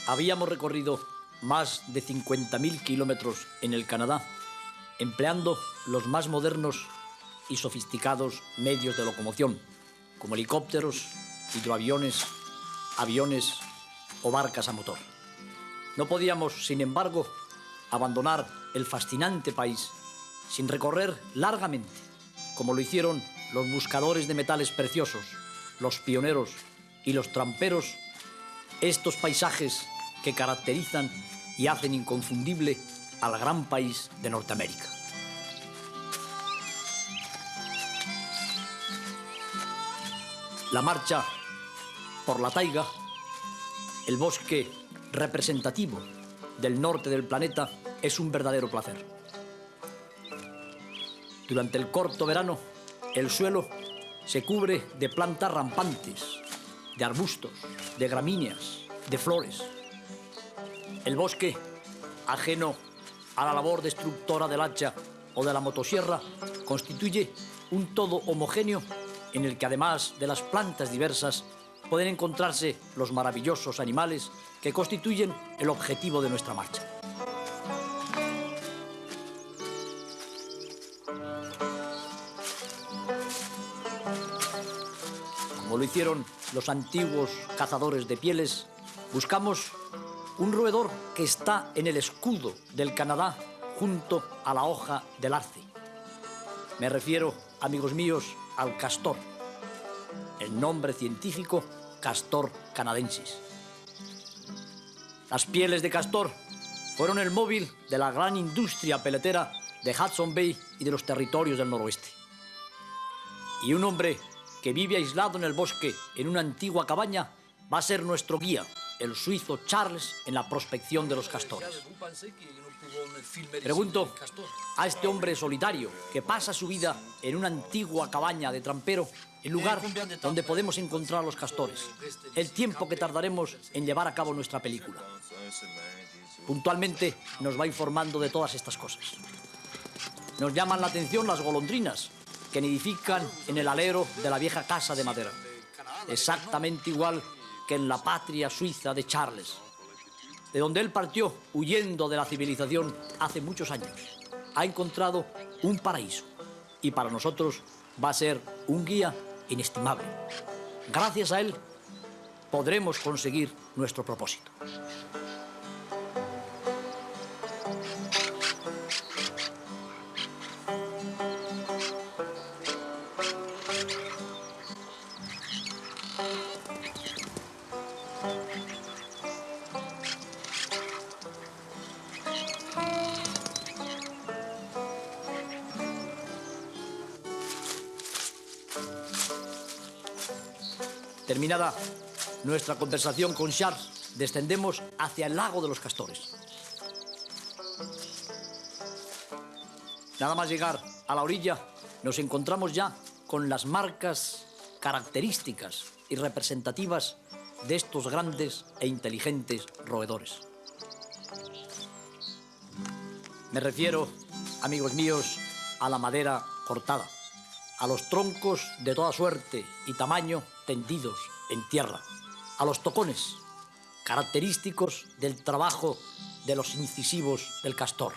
Habíamos recorrido más de 50.000 kilómetros en el Canadá, empleando los más modernos y sofisticados medios de locomoción, como helicópteros, hidroaviones, aviones o barcas a motor. No podíamos, sin embargo, abandonar el fascinante país sin recorrer largamente, como lo hicieron los buscadores de metales preciosos, los pioneros y los tramperos, estos paisajes que caracterizan y hacen inconfundible al gran país de Norteamérica. La marcha por la taiga, el bosque representativo del norte del planeta, es un verdadero placer. Durante el corto verano, el suelo se cubre de plantas rampantes, de arbustos, de gramíneas, de flores. El bosque, ajeno a la labor destructora del hacha o de la motosierra, constituye un todo homogéneo en el que, además de las plantas diversas, pueden encontrarse los maravillosos animales que constituyen el objetivo de nuestra marcha. Como lo hicieron los antiguos cazadores de pieles, buscamos un roedor que está en el escudo del Canadá junto a la hoja del arce. Me refiero, amigos míos, al castor. El nombre científico, Castor canadensis. Las pieles de castor fueron el móvil de la gran industria peletera de Hudson Bay y de los territorios del noroeste. Y un hombre que vive aislado en el bosque en una antigua cabaña va a ser nuestro guía, el suizo Charles, en la prospección de los castores. Pregunto a este hombre solitario que pasa su vida en una antigua cabaña de trampero, el lugar donde podemos encontrar a los castores, el tiempo que tardaremos en llevar a cabo nuestra película. Puntualmente nos va informando de todas estas cosas. Nos llaman la atención las golondrinas que nidifican en el alero de la vieja casa de madera, exactamente igual que en la patria suiza de Charles, de donde él partió huyendo de la civilización hace muchos años. Ha encontrado un paraíso y para nosotros va a ser un guía inestimable. Gracias a él podremos conseguir nuestro propósito. Terminada nuestra conversación con Charles, descendemos hacia el lago de los castores. Nada más llegar a la orilla, nos encontramos ya con las marcas características y representativas de estos grandes e inteligentes roedores. Me refiero, amigos míos, a la madera cortada, a los troncos de toda suerte y tamaño tendidos en tierra, a los tocones, característicos del trabajo de los incisivos del castor.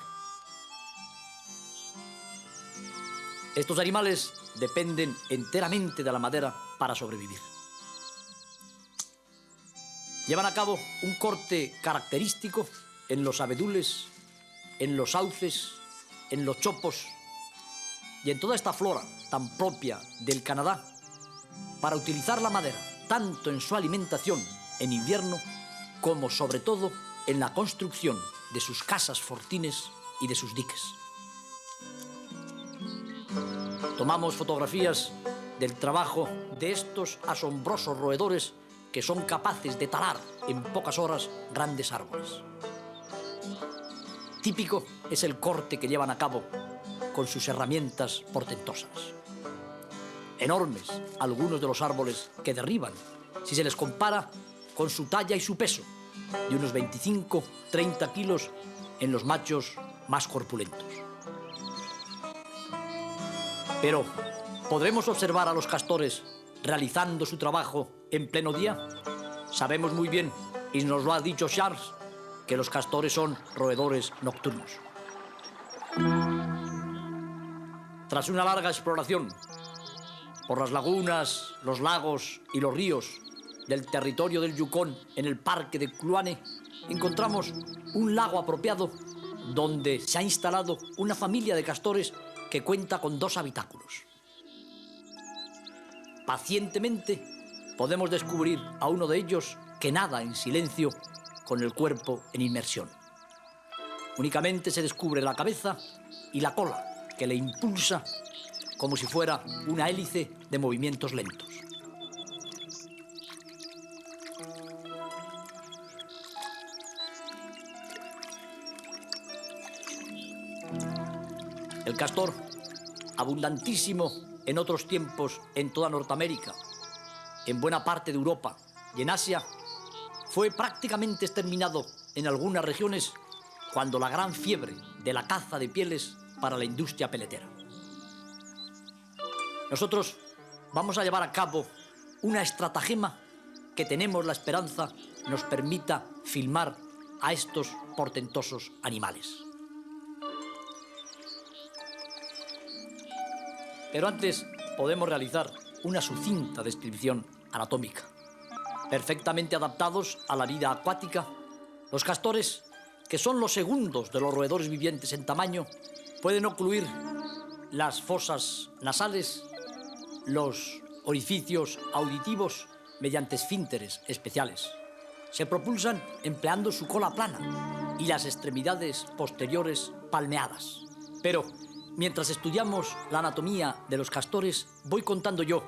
Estos animales dependen enteramente de la madera para sobrevivir. Llevan a cabo un corte característico en los abedules, en los sauces, en los chopos y en toda esta flora tan propia del Canadá para utilizar la madera tanto en su alimentación en invierno como sobre todo en la construcción de sus casas fortines y de sus diques. Tomamos fotografías del trabajo de estos asombrosos roedores que son capaces de talar en pocas horas grandes árboles. Típico es el corte que llevan a cabo con sus herramientas portentosas. Enormes algunos de los árboles que derriban, si se les compara con su talla y su peso, de unos 25-30 kilos en los machos más corpulentos. Pero, ¿podremos observar a los castores realizando su trabajo en pleno día? Sabemos muy bien, y nos lo ha dicho Charles, que los castores son roedores nocturnos. Tras una larga exploración por las lagunas, los lagos y los ríos del territorio del Yukón en el parque de Kluane, encontramos un lago apropiado donde se ha instalado una familia de castores que cuenta con 2 habitáculos. Pacientemente podemos descubrir a uno de ellos que nada en silencio con el cuerpo en inmersión. Únicamente se descubre la cabeza y la cola que le impulsa como si fuera una hélice de movimientos lentos. El castor, abundantísimo en otros tiempos en toda Norteamérica, en buena parte de Europa y en Asia, fue prácticamente exterminado en algunas regiones cuando la gran fiebre de la caza de pieles para la industria peletera. Nosotros vamos a llevar a cabo una estratagema que tenemos la esperanza nos permita filmar a estos portentosos animales. Pero antes podemos realizar una sucinta descripción anatómica. Perfectamente adaptados a la vida acuática, los castores, que son los segundos de los roedores vivientes en tamaño, pueden ocluir las fosas nasales, los orificios auditivos mediante esfínteres especiales. Se propulsan empleando su cola plana y las extremidades posteriores palmeadas. Pero mientras estudiamos la anatomía de los castores, voy contando yo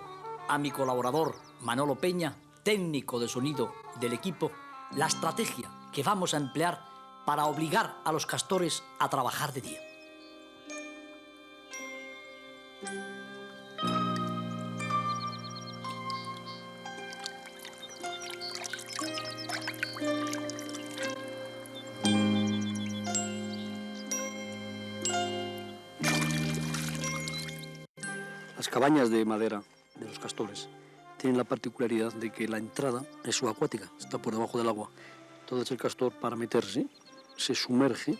a mi colaborador Manolo Peña, técnico de sonido del equipo, la estrategia que vamos a emplear para obligar a los castores a trabajar de día. Las cabañas de madera de los castores tienen la particularidad de que la entrada es subacuática, está por debajo del agua. Entonces el castor, para meterse, se sumerge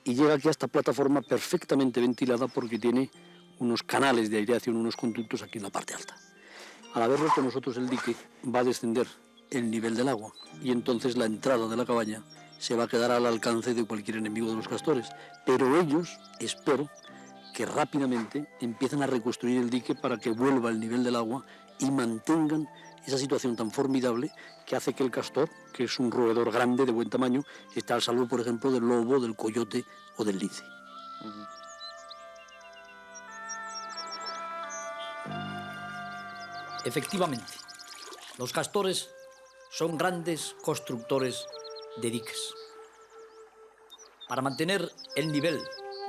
y llega aquí a esta plataforma perfectamente ventilada porque tiene unos canales de aireación, unos conductos aquí en la parte alta. Al haber roto nosotros el dique, va a descender el nivel del agua y entonces la entrada de la cabaña se va a quedar al alcance de cualquier enemigo de los castores. Pero ellos, espero, que rápidamente empiezan a reconstruir el dique para que vuelva el nivel del agua y mantengan esa situación tan formidable que hace que el castor, que es un roedor grande de buen tamaño, esté al salvo, por ejemplo, del lobo, del coyote o del lince. Efectivamente, los castores son grandes constructores de diques. Para mantener el nivel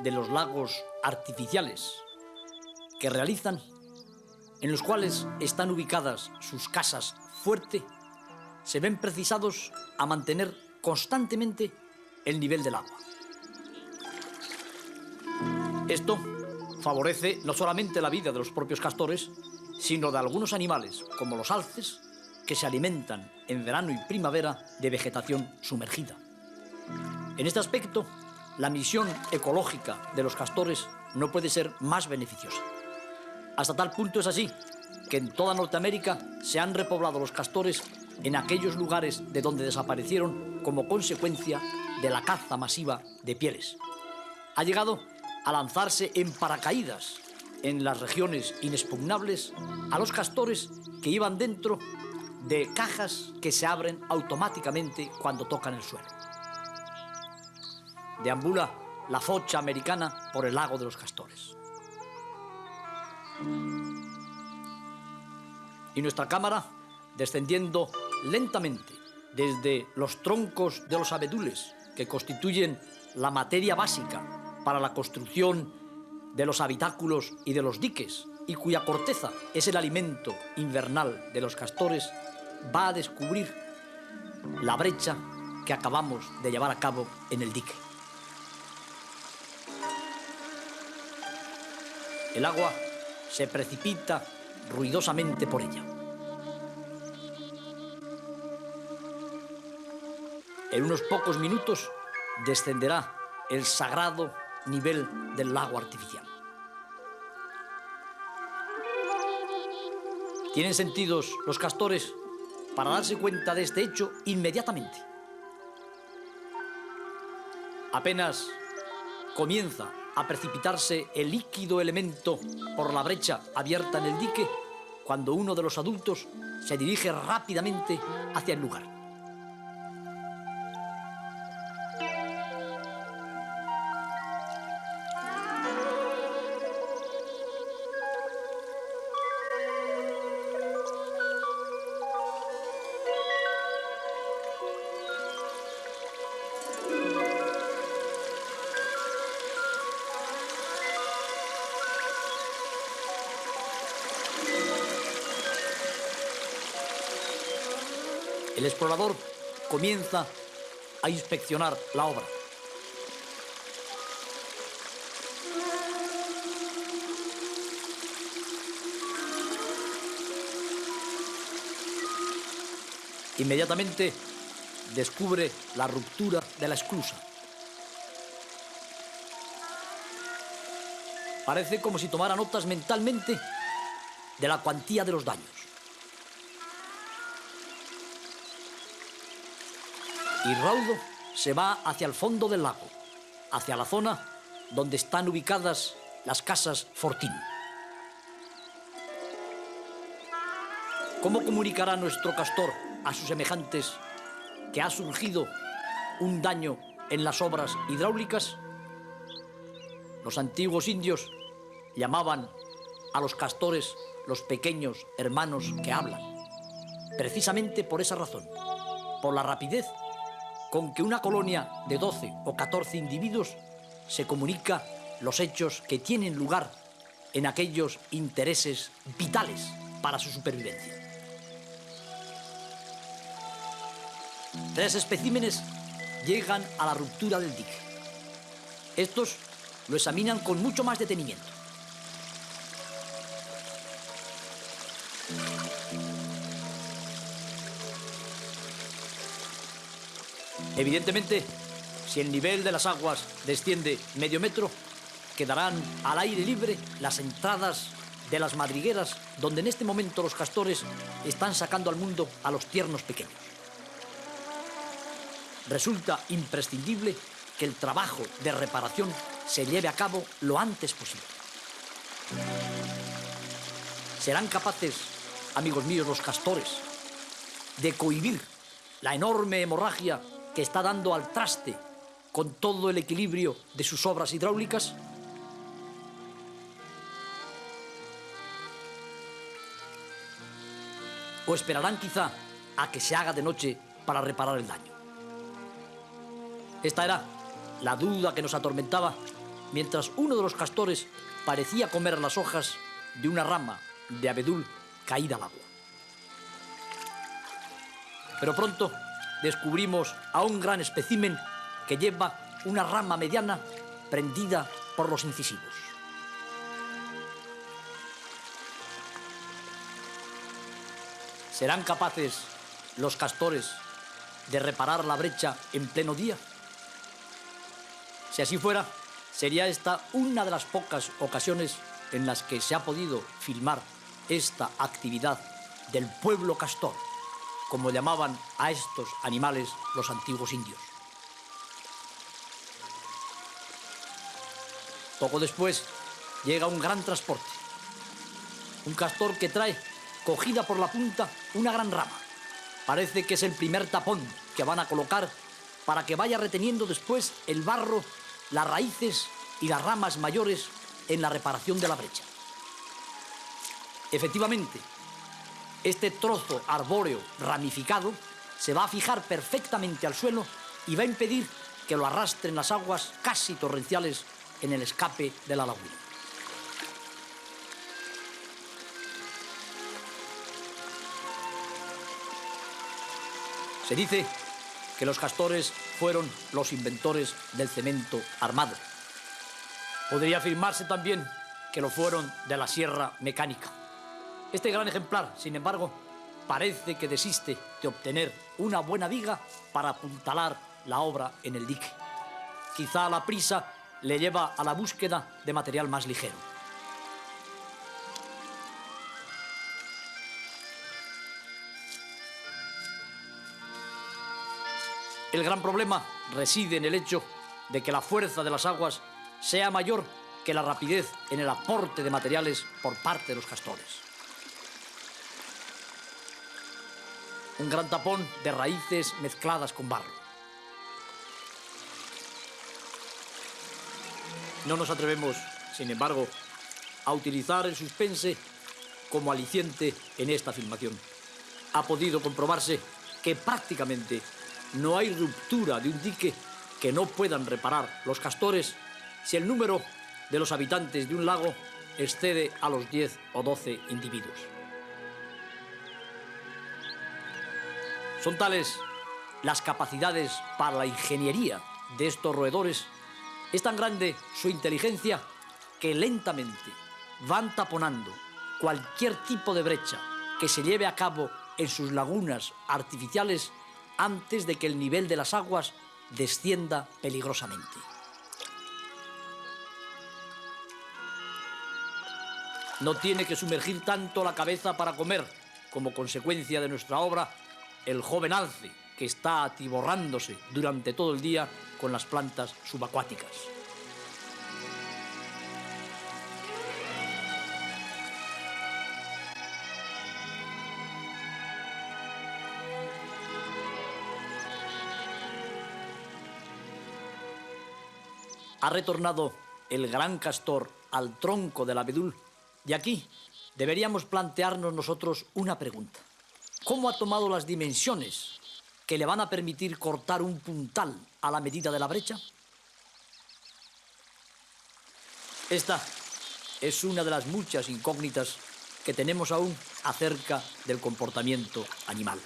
de los lagos artificiales que realizan, en los cuales están ubicadas sus casas fuerte, se ven precisados a mantener constantemente el nivel del agua. Esto favorece no solamente la vida de los propios castores, sino de algunos animales, como los alces, que se alimentan en verano y primavera de vegetación sumergida. En este aspecto, la misión ecológica de los castores no puede ser más beneficiosa. Hasta tal punto es así que en toda Norteamérica se han repoblado los castores en aquellos lugares de donde desaparecieron como consecuencia de la caza masiva de pieles. Ha llegado a lanzarse en paracaídas en las regiones inexpugnables a los castores que iban dentro de cajas que se abren automáticamente cuando tocan el suelo. Deambula la focha americana por el lago de los castores. Y nuestra cámara, descendiendo lentamente desde los troncos de los abedules que constituyen la materia básica para la construcción de los habitáculos y de los diques, y cuya corteza es el alimento invernal de los castores, va a descubrir la brecha que acabamos de llevar a cabo en el dique. El agua se precipita ruidosamente por ella. En unos pocos minutos descenderá el sagrado nivel del lago artificial. Tienen sentidos los castores para darse cuenta de este hecho inmediatamente. Apenas comienza a precipitarse el líquido elemento por la brecha abierta en el dique, cuando uno de los adultos se dirige rápidamente hacia el lugar. El explorador comienza a inspeccionar la obra. Inmediatamente descubre la ruptura de la esclusa. Parece como si tomara notas mentalmente de la cuantía de los daños. Y raudo se va hacia el fondo del lago, hacia la zona donde están ubicadas las casas Fortín. ¿Cómo comunicará nuestro castor a sus semejantes que ha surgido un daño en las obras hidráulicas? Los antiguos indios llamaban a los castores los pequeños hermanos que hablan, precisamente por esa razón, por la rapidez con que una colonia de 12 o 14 individuos se comunica los hechos que tienen lugar en aquellos intereses vitales para su supervivencia. 3 especímenes llegan a la ruptura del dique. Estos lo examinan con mucho más detenimiento. Evidentemente, si el nivel de las aguas desciende medio metro, quedarán al aire libre las entradas de las madrigueras donde en este momento los castores están sacando al mundo a los tiernos pequeños. Resulta imprescindible que el trabajo de reparación se lleve a cabo lo antes posible. ¿Serán capaces, amigos míos, los castores, de cohibir la enorme hemorragia que está dando al traste con todo el equilibrio de sus obras hidráulicas? ¿O esperarán quizá a que se haga de noche para reparar el daño? Esta era la duda que nos atormentaba mientras uno de los castores parecía comer las hojas de una rama de abedul caída al agua. Pero pronto descubrimos a un gran espécimen que lleva una rama mediana prendida por los incisivos. ¿Serán capaces los castores de reparar la brecha en pleno día? Si así fuera, sería esta una de las pocas ocasiones en las que se ha podido filmar esta actividad del pueblo castor, como llamaban a estos animales los antiguos indios. Poco después llega un gran transporte, un castor que trae cogida por la punta una gran rama. Parece que es el primer tapón que van a colocar para que vaya reteniendo después el barro, las raíces y las ramas mayores en la reparación de la brecha. Efectivamente, este trozo arbóreo ramificado se va a fijar perfectamente al suelo y va a impedir que lo arrastren las aguas casi torrenciales en el escape de la laguna. Se dice que los castores fueron los inventores del cemento armado. Podría afirmarse también que lo fueron de la sierra mecánica. Este gran ejemplar, sin embargo, parece que desiste de obtener una buena viga para apuntalar la obra en el dique. Quizá la prisa le lleva a la búsqueda de material más ligero. El gran problema reside en el hecho de que la fuerza de las aguas sea mayor que la rapidez en el aporte de materiales por parte de los castores. Un gran tapón de raíces mezcladas con barro. No nos atrevemos, sin embargo, a utilizar el suspense como aliciente en esta filmación. Ha podido comprobarse que prácticamente no hay ruptura de un dique que no puedan reparar los castores si el número de los habitantes de un lago excede a los 10 o 12 individuos. Son tales las capacidades para la ingeniería de estos roedores, es tan grande su inteligencia que lentamente van taponando cualquier tipo de brecha que se lleve a cabo en sus lagunas artificiales antes de que el nivel de las aguas descienda peligrosamente. No tiene que sumergir tanto la cabeza para comer, como consecuencia de nuestra obra, el joven alce que está atiborrándose durante todo el día con las plantas subacuáticas. Ha retornado el gran castor al tronco del abedul y aquí deberíamos plantearnos nosotros una pregunta. ¿Cómo ha tomado las dimensiones que le van a permitir cortar un puntal a la medida de la brecha? Esta es una de las muchas incógnitas que tenemos aún acerca del comportamiento animal.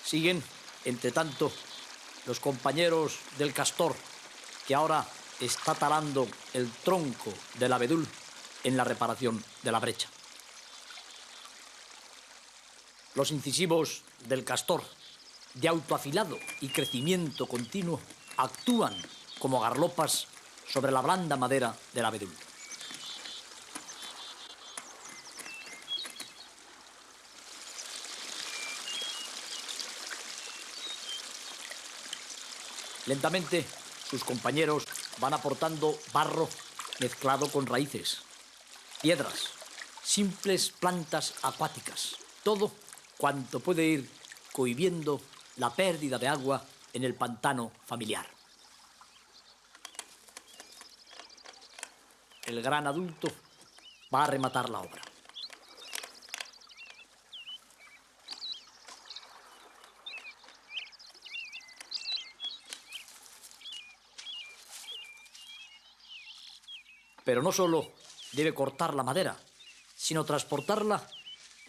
Siguen, entre tanto, los compañeros del castor, que ahora está talando el tronco del abedul en la reparación de la brecha. Los incisivos del castor, de autoafilado y crecimiento continuo, actúan como garlopas sobre la blanda madera del abedul. Lentamente, sus compañeros van aportando barro mezclado con raíces, piedras, simples plantas acuáticas, todo cuanto puede ir cohibiendo la pérdida de agua en el pantano familiar. El gran adulto va a rematar la obra. Pero no solo debe cortar la madera, sino transportarla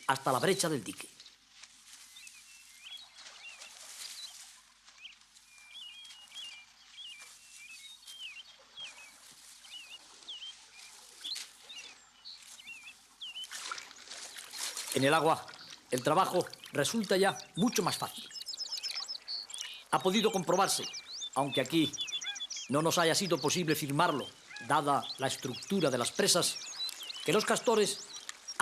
hasta la brecha del dique. En el agua, el trabajo resulta ya mucho más fácil. Ha podido comprobarse, aunque aquí no nos haya sido posible firmarlo, dada la estructura de las presas, que los castores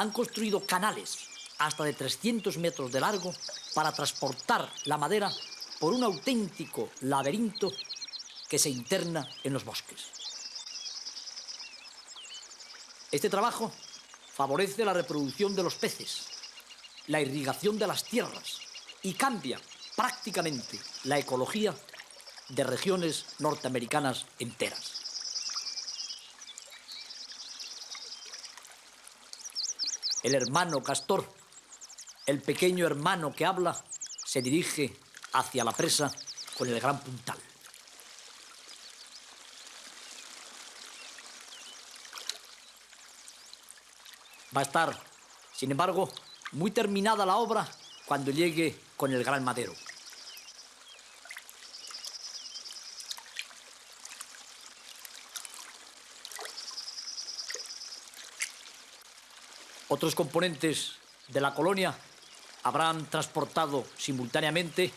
han construido canales hasta de 300 metros de largo para transportar la madera por un auténtico laberinto que se interna en los bosques. Este trabajo favorece la reproducción de los peces, la irrigación de las tierras y cambia prácticamente la ecología de regiones norteamericanas enteras. El hermano castor, el pequeño hermano que habla, se dirige hacia la presa con el gran puntal. Va a estar, sin embargo, muy terminada la obra cuando llegue con el gran madero. Otros componentes de la colonia habrán transportado simultáneamente,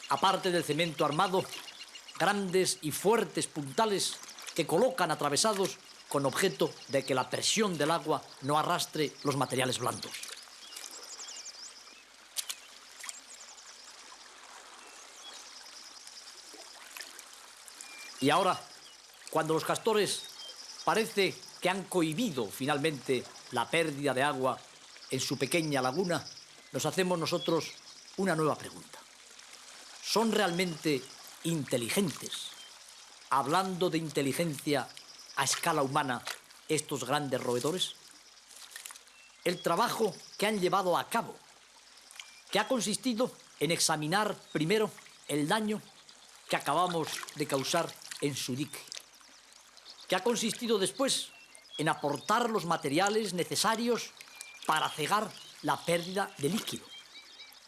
aparte del cemento armado, grandes y fuertes puntales que colocan atravesados con objeto de que la presión del agua no arrastre los materiales blandos. Y ahora, cuando los castores parece que han cohibido finalmente la pérdida de agua en su pequeña laguna, nos hacemos nosotros una nueva pregunta. ¿Son realmente inteligentes? Hablando de inteligencia a escala humana, estos grandes roedores. El trabajo que han llevado a cabo, que ha consistido en examinar primero el daño que acabamos de causar en su dique, que ha consistido después en aportar los materiales necesarios para cegar la pérdida de líquido,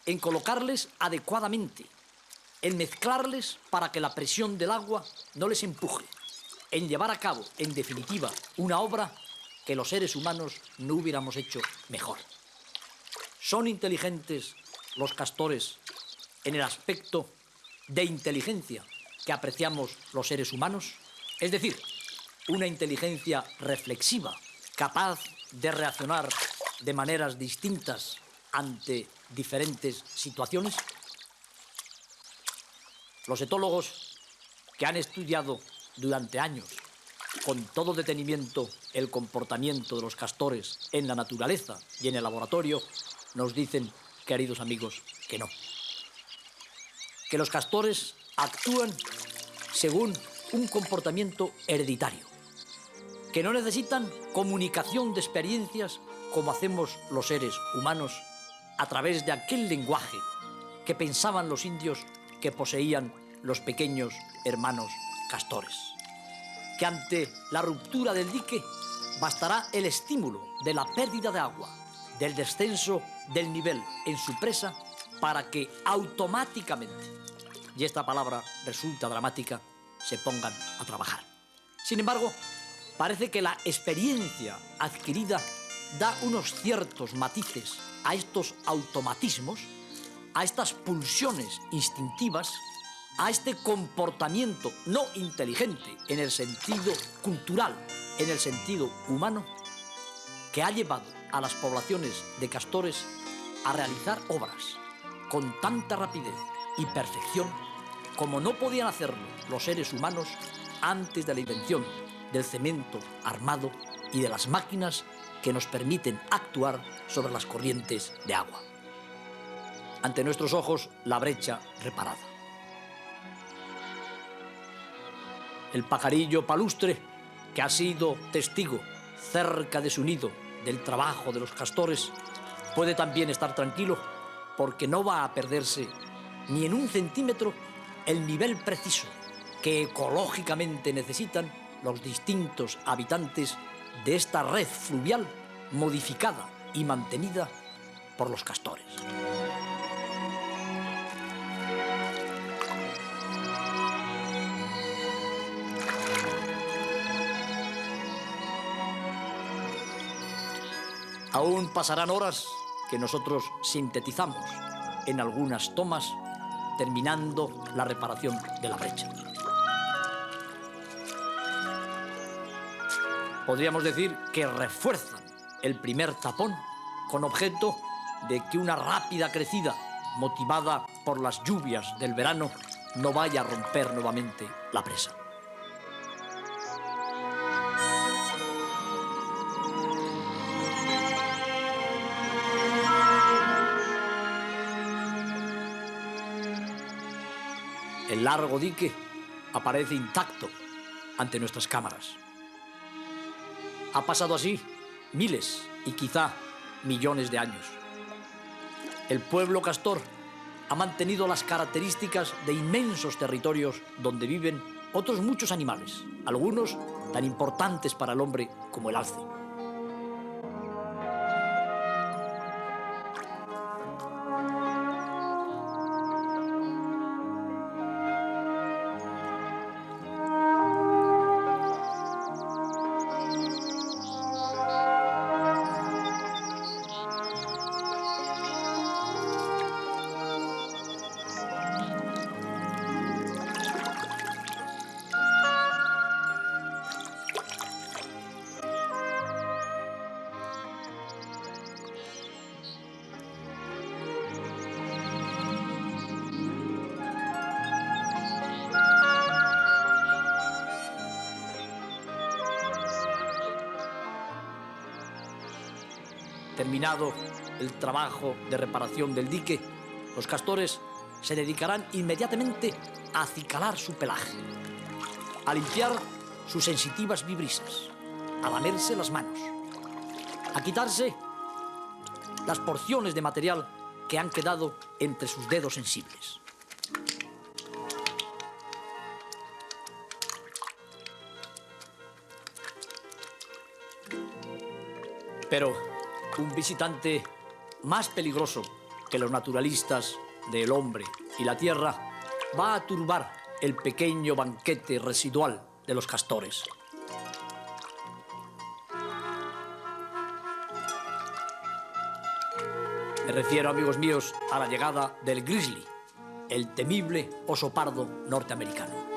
en colocarles adecuadamente, en mezclarles para que la presión del agua no les empuje, en llevar a cabo, en definitiva, una obra que los seres humanos no hubiéramos hecho mejor. ¿Son inteligentes los castores en el aspecto de inteligencia que apreciamos los seres humanos? Es decir, una inteligencia reflexiva, capaz de reaccionar de maneras distintas ante diferentes situaciones. Los etólogos que han estudiado durante años con todo detenimiento el comportamiento de los castores en la naturaleza y en el laboratorio nos dicen, queridos amigos, que no. Que los castores actúan según un comportamiento hereditario, que no necesitan comunicación de experiencias como hacemos los seres humanos a través de aquel lenguaje que pensaban los indios que poseían los pequeños hermanos castores. Que ante la ruptura del dique bastará el estímulo de la pérdida de agua, del descenso del nivel en su presa, para que automáticamente, y esta palabra resulta dramática, se pongan a trabajar. Sin embargo, parece que la experiencia adquirida da unos ciertos matices a estos automatismos, a estas pulsiones instintivas, a este comportamiento no inteligente en el sentido cultural, en el sentido humano, que ha llevado a las poblaciones de castores a realizar obras con tanta rapidez y perfección como no podían hacerlo los seres humanos antes de la invención del cemento armado y de las máquinas que nos permiten actuar sobre las corrientes de agua. Ante nuestros ojos, la brecha reparada. El pajarillo palustre, que ha sido testigo cerca de su nido del trabajo de los castores, puede también estar tranquilo porque no va a perderse ni en un centímetro el nivel preciso que ecológicamente necesitan los distintos habitantes de esta red fluvial modificada y mantenida por los castores. Aún pasarán horas que nosotros sintetizamos en algunas tomas, terminando la reparación de la brecha. Podríamos decir que refuerzan el primer tapón con objeto de que una rápida crecida, motivada por las lluvias del verano, no vaya a romper nuevamente la presa. El largo dique aparece intacto ante nuestras cámaras. Ha pasado así miles y quizá millones de años. El pueblo castor ha mantenido las características de inmensos territorios donde viven otros muchos animales, algunos tan importantes para el hombre como el alce. Terminado el trabajo de reparación del dique, los castores se dedicarán inmediatamente a acicalar su pelaje, a limpiar sus sensitivas vibrisas, a lamerse las manos, a quitarse las porciones de material que han quedado entre sus dedos sensibles. Pero un visitante más peligroso que los naturalistas del hombre y la tierra va a turbar el pequeño banquete residual de los castores. Me refiero, amigos míos, a la llegada del grizzly, el temible oso pardo norteamericano.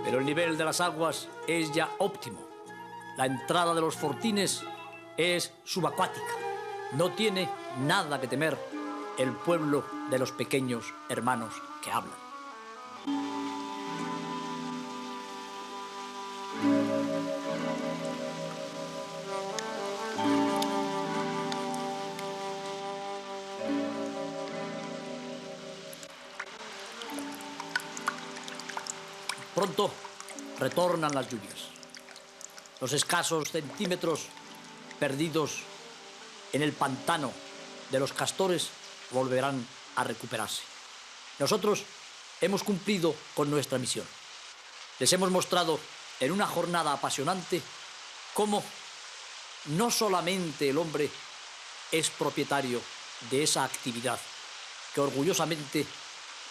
Pero el nivel de las aguas es ya óptimo. La entrada de los fortines es subacuática. No tiene nada que temer el pueblo de los pequeños hermanos que hablan. Pronto retornan las lluvias. Los escasos centímetros perdidos en el pantano de los castores volverán a recuperarse. Nosotros hemos cumplido con nuestra misión. Les hemos mostrado en una jornada apasionante cómo no solamente el hombre es propietario de esa actividad que orgullosamente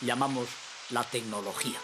llamamos la tecnología.